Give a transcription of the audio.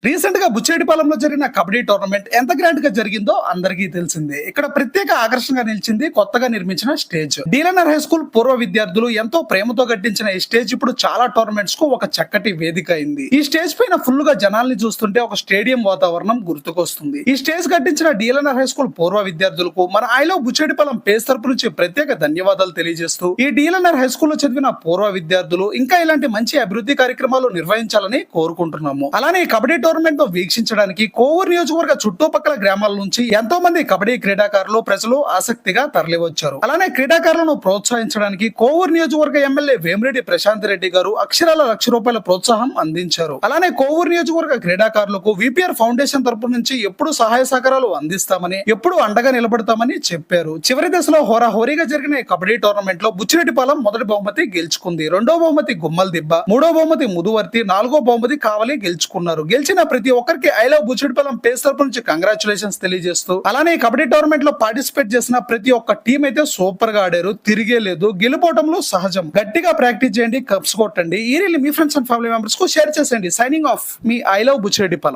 Recent గా బుచ్చేడిపాలెంలో జరిగిన kabaddi tournament ఎంత గ్రాండ్ గా జరిగిందో అందరికీ తెలిసిందే. ఇక్కడ ప్రత్యేక ఆకర్షణగా నిలిచింది కొత్తగా నిర్మించిన స్టేజ్. డీలనర్ హై స్కూల్ పూర్వ విద్యార్థులు ఎంతో ప్రేమతో కట్టించిన ఈ స్టేజ్ ఇప్పుడు చాలా టోర్నమెంట్స్ కు ఒక చక్కటి వేదిక అయింది. ఈ స్టేజ్ పైన ఫుల్ గా జనాల్ని చూస్తుంటే ఒక స్టేడియం వాతావరణం గుర్తుకొస్తుంది. ఈ స్టేజ్ కట్టించిన డీలనర్ హై స్కూల్ పూర్వ విద్యార్థులకు మన ఐ లవ్ బుచ్చేడిపాలెం పేజ్ తరపు నుంచి ప్రత్యేక ధన్యవాదాలు తెలియజేస్తూ ఈ డీలనర్ హై స్కూల్ లో చదివిన పూర్వ విద్యార్థులు ఇంకా ఇలాంటి మంచి అభివృద్ధి కార్యక్రమాలు నిర్వహించాలని కోరుకుంటున్నాము. అలానే ఈ కబడ్డీ టోర్నమెంట్ తో వీక్షించడానికి కోవూరు నియోజకవర్గ చుట్టుపక్కల గ్రామాల నుంచి ఎంతో మంది కబడ్డీ క్రీడాకారులు ప్రజలు ఆసక్తిగా తరలివచ్చారు. అలానే క్రీడాకారులను ప్రోత్సహించడానికి కోవూరు నియోజకవర్గ ఎమ్మెల్యే వేమిరెడ్డి ప్రశాంత్ రెడ్డి గారు అక్షరాల ₹1,00,000 ప్రోత్సాహం అందించారు. అలానే కోవూరు నియోజకవర్గ క్రీడాకారులకు విపిఆర్ ఫౌండేషన్ తరపు నుంచి ఎప్పుడు సహాయ సహకారాలు అందిస్తామని, ఎప్పుడు అండగా నిలబడతామని చెప్పారు. చివరి దశలో హోరాహోరీగా జరిగిన ఈ కబడ్డీ టోర్నమెంట్ లో బుచ్చిరెడ్డిపాలెం మొదటి బహుమతి గెలుచుకుంది. రెండో బహుమతి గుమ్మల్ దిబ్బ, మూడో బహుమతి ముదువర్తి, నాలుగో బహుమతి కావలి గెలుచుకున్నారు. గెలిచిన ప్రతి ఒక్కరికి ఐ లవ్ బుచ్చిరెడ్డిపాలెం పేజ్ తరపు నుంచి కంగ్రాచులేషన్స్ తెలియజేస్తూ అలానే కబడ్డీ టోర్నమెంట్ లో పార్టిసిపేట్ చేసిన ప్రతి ఒక్క టీం అయితే సూపర్ గా ఆడారు. తిరిగే లేదు, గెలుపోవటంలో సహజం. గట్టిగా ప్రాక్టీస్ చేయండి, కప్స్ కొట్టండి. ఈ రీల్ మీ ఫ్రెండ్స్ అండ్ ఫ్యామిలీ మెంబర్స్ కు షేర్ చేసేయండి. సైనింగ్ ఆఫ్ మీ ఐ లవ్ బుచ్చిరెడ్డిపాలెం.